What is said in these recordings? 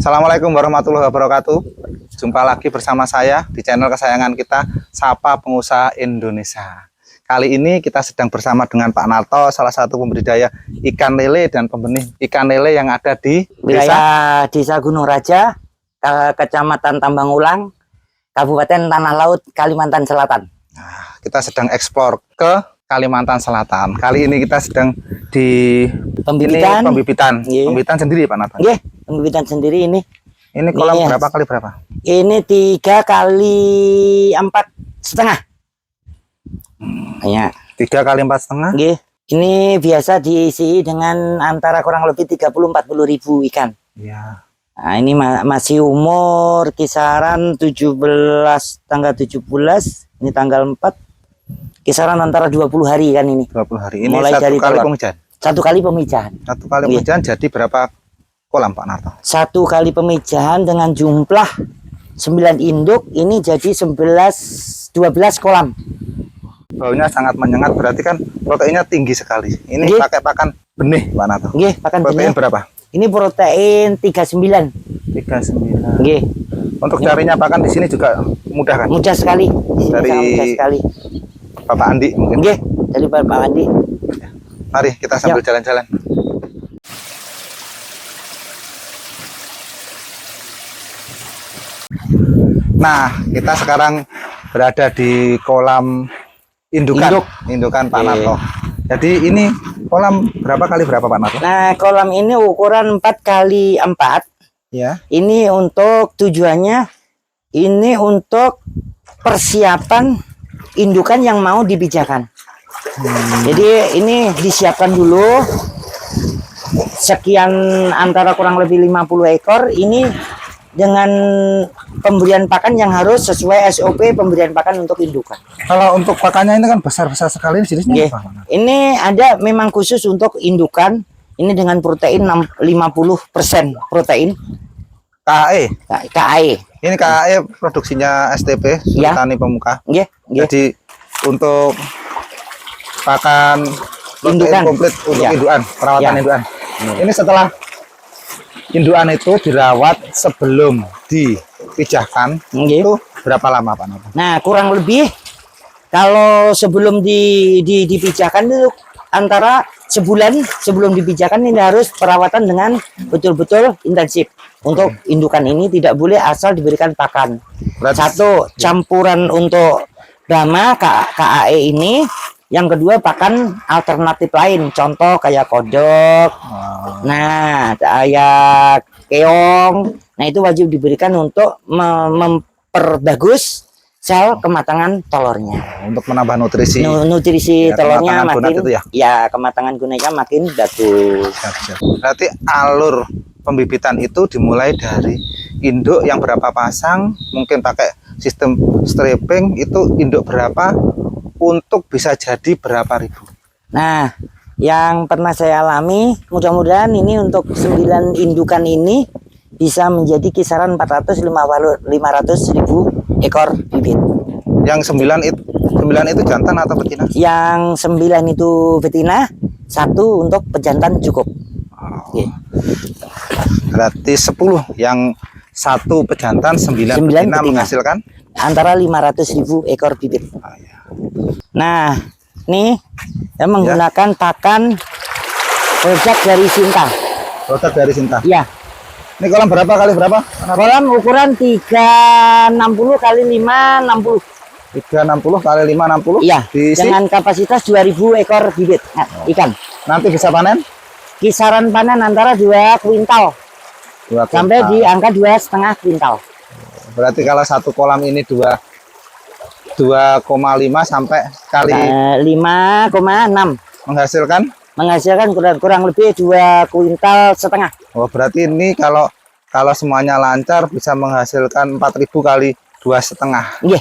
Assalamualaikum warahmatullahi wabarakatuh. Jumpa lagi bersama saya di channel kesayangan kita, Sapa Pengusaha Indonesia. Kali ini kita sedang bersama dengan Pak Narto, salah satu pembudidaya ikan lele dan pembenih ikan lele yang ada di wilayah Desa Gunung Raja, Kecamatan Tambang Ulang, Kabupaten Tanah Laut, Kalimantan Selatan. Nah, kita sedang eksplor ke Kalimantan Selatan. Kali ini kita sedang di Pembibitan. Pembibitan Yeah. Pembibitan sendiri Pak Narto. Iya, pembibitan sendiri ini. Ini kolam Iya. berapa kali berapa? Ini 3 kali 4,5. Ya. 3 kali 4,5. Iya. Ini biasa diisi dengan antara kurang lebih 30-40 ribu ikan. Iya. Nah, ini masih umur kisaran 17, tanggal 17, ini tanggal 4. Kisaran antara 20 hari kan ini. 20 hari. Ini Mulai satu dari kali telur. pemijahan. Satu kali pemijahan. Satu kali Iya. pemijahan jadi berapa kolam Pak Narto? Satu kali pemijahan dengan jumlah 9 induk, ini jadi 12 kolam. Baunya sangat menyengat, berarti kan proteinnya tinggi sekali. Ini Nggih. pakai pakan benih Pak Narto. Nggih, pakan Protein benih. berapa? Ini protein 39. 39. Nggih, Untuk carinya pakan di sini juga mudah kan? mudah sekali. Di sini Dari- sangat mudah sekali. Bapak Andi mungkin. Nggih, dari Pak Andi. Mari kita sambil jalan-jalan. Nah, kita sekarang berada di kolam indukan Pak Oke. Narto. Jadi ini kolam berapa kali berapa Pak Narto? Nah, kolam ini ukuran 4 kali 4. Ya. Ini untuk tujuannya, ini untuk persiapan indukan yang mau dibijakan. Jadi ini disiapkan dulu sekian, antara kurang lebih 50 ekor. Ini dengan pemberian pakan yang harus sesuai SOP pemberian pakan untuk indukan. Kalau untuk pakannya ini kan besar-besar sekali jenisnya Oke. apa, Pak Narto? Ini ada memang khusus untuk indukan. Ini dengan protein 50% protein KAE. KAE. Ini KAE produksinya STP, Ya. Tani Pemuka. Nggih, nggih. Jadi untuk pakan protein Indukan. komplit untuk Ya. indukan, perawatan Ya. indukan. Ini setelah indukan itu dirawat sebelum dipijahkan, Nggih. itu berapa lama Pak Narto? Nah, kurang lebih kalau sebelum dipijahkan itu antara sebulan sebelum dipijahkan, ini harus perawatan dengan betul-betul intensif. Untuk indukan ini tidak boleh asal diberikan pakan. Berarti- Satu, campuran untuk Brahma KAE ini. Yang kedua, pakan alternatif lain. Contoh kayak kodok. Nah, kayak keong. Nah, itu wajib diberikan untuk memperbagus sel kematangan telurnya. Untuk menambah nutrisi. Nutrisi Ya, telurnya kematangan makin, gunat itu ya kematangan gunanya makin bagus. Berarti alur pembibitan itu dimulai dari induk yang berapa pasang, mungkin pakai sistem stripping, itu induk berapa untuk bisa jadi berapa ribu. Nah, yang pernah saya alami, mudah-mudahan ini untuk 9 indukan ini bisa menjadi kisaran 400-500 ribu ekor bibit. Yang 9 itu jantan atau betina? Yang 9 itu betina, 1 untuk pejantan cukup. Oke. Berarti 10 yang 1 pejantan, 9 9 betina betina. menghasilkan Antara 500 ribu ekor bibit. Nah, nih saya menggunakan pakan produk dari Sinta. produk dari Sinta. Ya, Ini kolam berapa kali berapa? kolam ukuran 360 kali 560. 360 kali 560. Iya, Diisi. dengan kapasitas 2000 ekor bibit ikan. Nanti bisa panen Kisaran panen antara 2 kuintal 2 sampai kuintal. di angka 2,5 kuintal. Berarti kalau satu kolam ini 2,5 sampai kali 5,6 menghasilkan. kurang lebih 2,5 kuintal. Oh, berarti ini kalau semuanya lancar bisa menghasilkan 4.000 kali 2,5. Iya,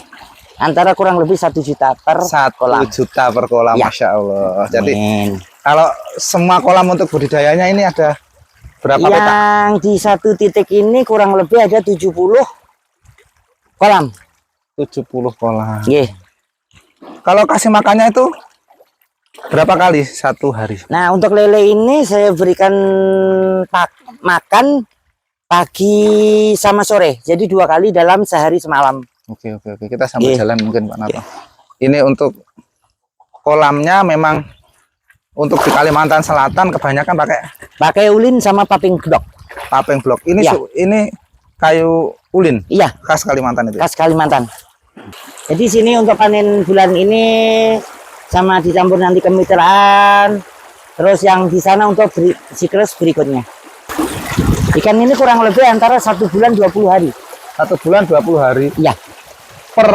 antara kurang lebih 1 juta per 1 kolam. juta per kolam, Ya. Masya Allah. Jadi Amin. kalau semua kolam untuk budidayanya ini ada berapa petak? Yang di satu titik ini kurang lebih ada 70 kolam. 70 kolam. Iya. Kalau kasih makannya itu berapa kali satu hari? Nah, untuk lele ini saya berikan makan pagi sama sore. Jadi 2 kali dalam sehari semalam. Oke. Kita sambil jalan mungkin Pak Narto. Ini untuk kolamnya memang untuk di Kalimantan Selatan kebanyakan pakai ulin sama paping blok. Paping blok. Ini Ya. ini kayu ulin. Iya, Khas Kalimantan itu. khas Kalimantan. Jadi sini untuk panen bulan ini sama dicampur nanti kemitraan. Terus yang di sana untuk siklus berikutnya. Ikan ini kurang lebih antara 1 bulan 20 hari. 1 bulan 20 hari. Iya. Per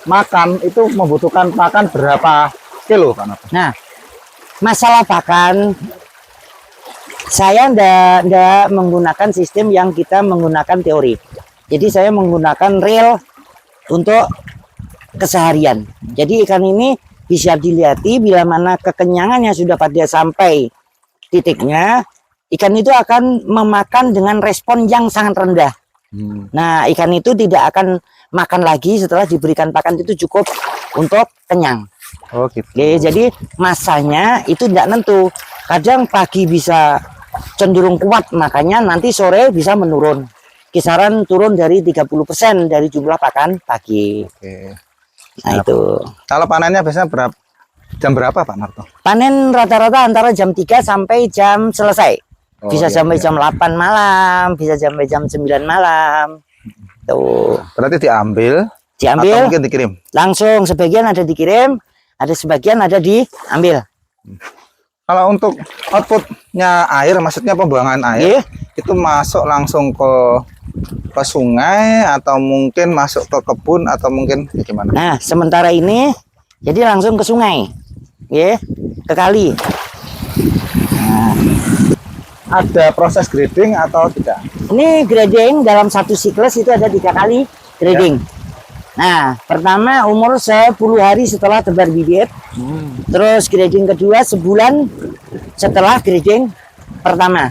makan itu membutuhkan pakan berapa kilo Pak Narto? Nah, masalah pakan, saya ndak menggunakan sistem yang kita menggunakan teori. Jadi saya menggunakan real untuk keseharian. Jadi ikan ini bisa dilihati bila mana kekenyangannya sudah pada sampai titiknya, ikan itu akan memakan dengan respon yang sangat rendah. Nah, ikan itu tidak akan makan lagi setelah diberikan pakan itu cukup untuk kenyang. Oh gitu. Oke, jadi masanya itu tidak nentu. Kadang pagi bisa cenderung kuat, makanya nanti sore bisa menurun. Kisaran turun dari 30% dari jumlah pakan pagi. Oke. Nah, itu. Kalau panennya biasanya jam berapa Pak Narto? Panen rata-rata antara jam 3 sampai jam selesai. Oh, Bisa iya, sampai iya. jam 8 malam, bisa sampai jam 9 malam. Tuh, Berarti diambil atau diambil mungkin dikirim? langsung, sebagian ada dikirim, ada sebagian ada diambil. Kalau untuk outputnya air, maksudnya pembuangan air, Iya. itu masuk langsung ke sungai atau mungkin masuk ke kebun atau mungkin gimana? Nah, sementara ini jadi langsung ke sungai. Ya, ke kali. Ada proses grading atau tidak? Ini grading dalam satu siklus itu ada 3 kali grading. Nah, pertama umur 10 hari setelah tebar bibit. Terus grading kedua sebulan setelah grading pertama.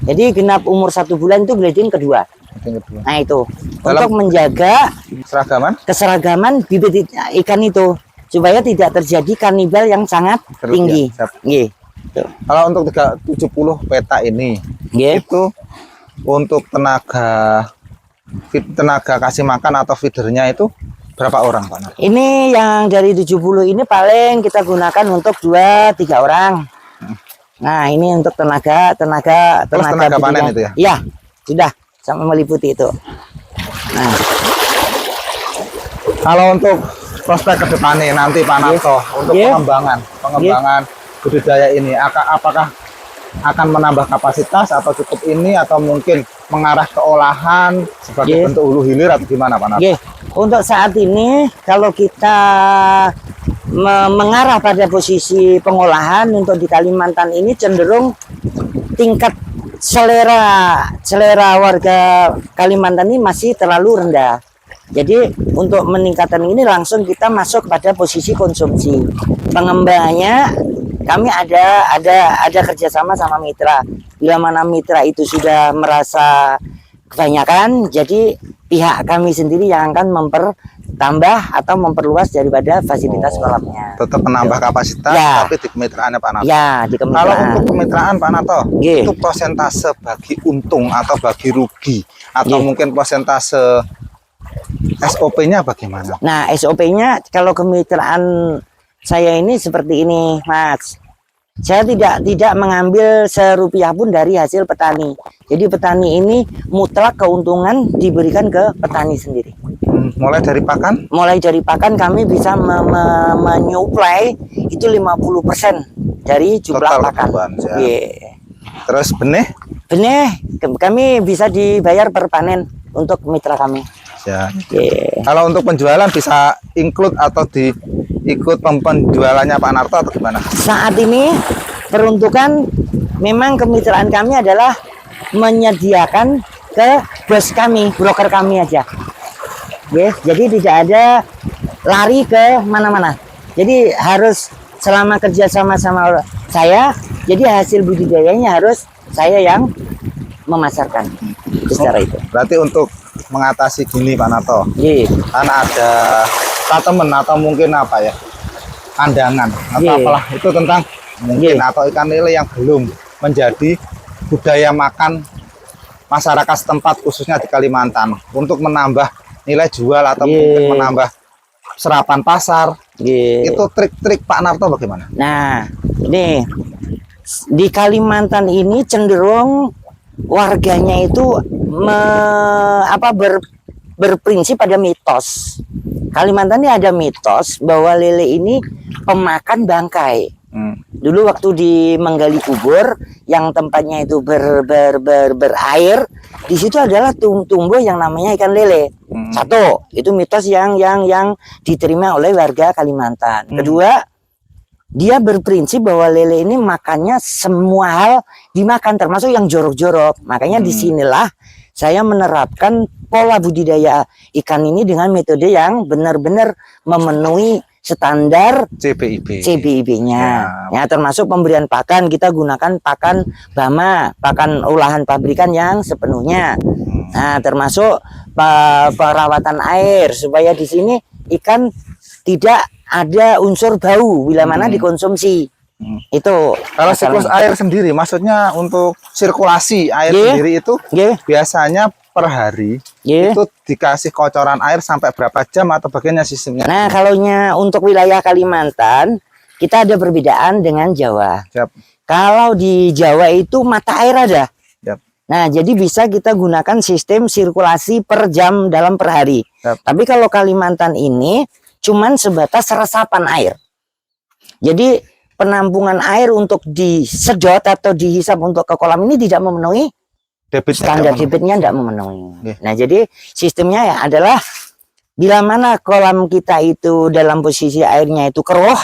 Jadi genap umur 1 bulan itu grading kedua. Grading kedua. Nah, itu Dalam- untuk menjaga Seragaman? keseragaman bibit ikan itu supaya tidak terjadi kanibal yang sangat tinggi. Ya, siap. Nggih. Tuh. Kalau untuk 370 peta ini, Nggih. itu untuk tenaga kasih makan atau feedernya itu berapa orang Pak Narto? Ini yang dari 70 ini paling kita gunakan untuk 2-3 orang. Nah, ini untuk tenaga tenaga panen bidinya. itu ya? Iya, sudah sama meliputi itu. Nah, Kalau untuk prospek ke depannya nanti Pak Narto untuk Iya. pengembangan budidaya ini apakah akan menambah kapasitas atau cukup ini atau mungkin mengarah ke olahan sebagai Iya. bentuk hulu hilir atau gimana Pak Narto? Oke, untuk saat ini kalau kita mengarah pada posisi pengolahan untuk di Kalimantan ini cenderung tingkat selera warga Kalimantan ini masih terlalu rendah. Jadi untuk meningkatkan ini langsung kita masuk pada posisi konsumsi. Pengembangannya kami ada kerjasama sama mitra. Bila mana mitra itu sudah merasa kebanyakan, jadi pihak kami sendiri yang akan mempertambah atau memperluas daripada fasilitas kolamnya. Tetap menambah kapasitas Ya. tapi di kemitraannya Pak Narto. Ya, di Kalau kemitraan. untuk kemitraan Pak Narto, Nggih. itu persentase bagi untung atau bagi rugi atau Nggih. mungkin persentase SOP-nya bagaimana? Nah, SOP-nya kalau kemitraan saya ini seperti ini, Mas. Saya tidak mengambil serupiah pun dari hasil petani. Jadi petani ini mutlak keuntungan diberikan ke petani sendiri. Mulai dari pakan? Mulai dari pakan kami bisa menyuplai itu 50% dari jumlah Total pakan. kebutuhan, siap. Iya. Terus benih? Benih kami bisa dibayar per panen untuk mitra kami. Ya. Iya. Kalau untuk penjualan bisa include atau ikut penjualannya Pak Narto atau gimana? Saat ini peruntukan memang kemitraan kami adalah menyediakan ke bos kami, broker kami aja. Ya, jadi tidak ada lari ke mana-mana. Jadi harus selama kerja sama saya, jadi hasil budidayanya harus saya yang memasarkan secara itu. Berarti untuk mengatasi gini Pak Narto, Iya. kan ada statement atau mungkin apa ya, pandangan atau Iya. apalah itu tentang mungkin Iya. atau ikan lele yang belum menjadi budaya makan masyarakat setempat khususnya di Kalimantan untuk menambah nilai jual atau Iya. mungkin menambah serapan pasar. Iya. Itu trik-trik Pak Narto bagaimana? Nah, ini di Kalimantan ini cenderung warganya itu berprinsip pada mitos. Kalimantan ini ada mitos bahwa lele ini pemakan bangkai. Dulu waktu di menggali kubur yang tempatnya itu berair, di situ adalah tumbuh yang namanya ikan lele. Satu, itu mitos yang diterima oleh warga Kalimantan. Kedua, dia berprinsip bahwa lele ini makannya semua hal dimakan, termasuk yang jorok-jorok. Makanya disinilah saya menerapkan pola budidaya ikan ini dengan metode yang benar-benar memenuhi standar CBIB-nya. Ya, termasuk pemberian pakan, kita gunakan pakan Bama, pakan olahan pabrikan yang sepenuhnya. Nah, termasuk perawatan air supaya di sini ikan tidak ada unsur bau bila mana dikonsumsi. Itu kalau siklus air sendiri, maksudnya untuk sirkulasi air sendiri itu biasanya per hari itu dikasih kocoran air sampai berapa jam atau bagaimana sistemnya? Nah, untuk wilayah Kalimantan kita ada perbedaan dengan Jawa. Kalau di Jawa itu mata air ada. Nah, jadi bisa kita gunakan sistem sirkulasi per jam dalam per hari. Tapi kalau Kalimantan ini cuman sebatas resapan air. Jadi penampungan air untuk disedot atau dihisap untuk ke kolam ini tidak memenuhi standar debitnya, tidak memenuhi. Nah, jadi sistemnya ya adalah bila mana kolam kita itu dalam posisi airnya itu keruh,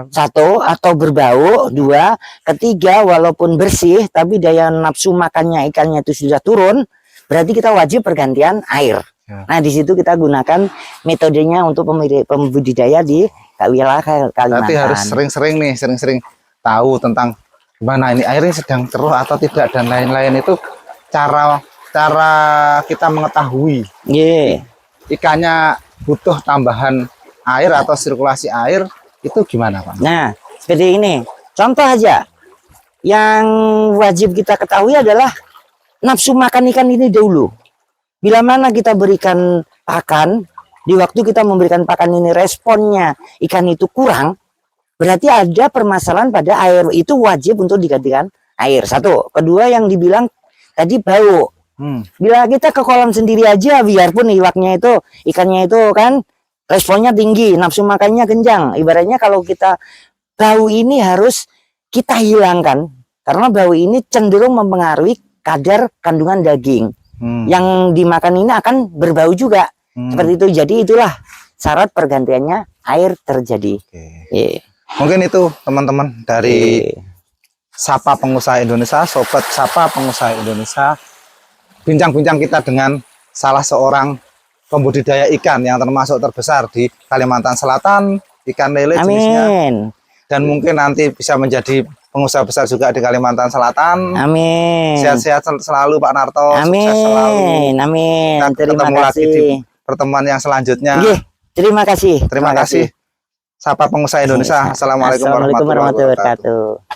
satu, atau berbau, dua, ketiga walaupun bersih tapi daya nafsu makannya ikannya itu sudah turun, berarti kita wajib pergantian air. Nah, di situ kita gunakan metodenya untuk pembudidaya di wilayah Kalimantan. Berarti harus sering-sering tahu tentang mana ini airnya sedang keruh atau tidak dan lain-lain. Itu cara kita mengetahui ikannya butuh tambahan air atau sirkulasi air itu gimana, Pak? Nah, seperti ini. Contoh aja, yang wajib kita ketahui adalah nafsu makan ikan ini dahulu. Bila mana kita berikan pakan, di waktu kita memberikan pakan ini responnya ikan itu kurang, berarti ada permasalahan pada air, itu wajib untuk digantikan air. Satu. Kedua, yang dibilang tadi bau. Bila kita ke kolam sendiri aja, biarpun ikannya itu kan responnya tinggi, nafsu makannya kencang. Ibaratnya kalau kita bau ini harus kita hilangkan, karena bau ini cenderung mempengaruhi kadar kandungan daging. Yang dimakan ini akan berbau juga. Seperti itu. Jadi itulah syarat pergantiannya air terjadi. Mungkin itu teman-teman dari Sapa Pengusaha Indonesia, Sobat Sapa Pengusaha Indonesia, bincang-bincang kita dengan salah seorang pembudidaya ikan yang termasuk terbesar di Kalimantan Selatan, ikan lele jenisnya. Dan mungkin nanti bisa menjadi pengusaha besar juga di Kalimantan Selatan. Amin. Sehat-sehat selalu Pak Narto. Amin. Sukses selalu. Amin. Kita Terima ketemu kasih lagi di pertemuan yang selanjutnya. Terima kasih. Terima kasih. Sapa Pengusaha Indonesia. Assalamualaikum warahmatullahi wabarakatuh.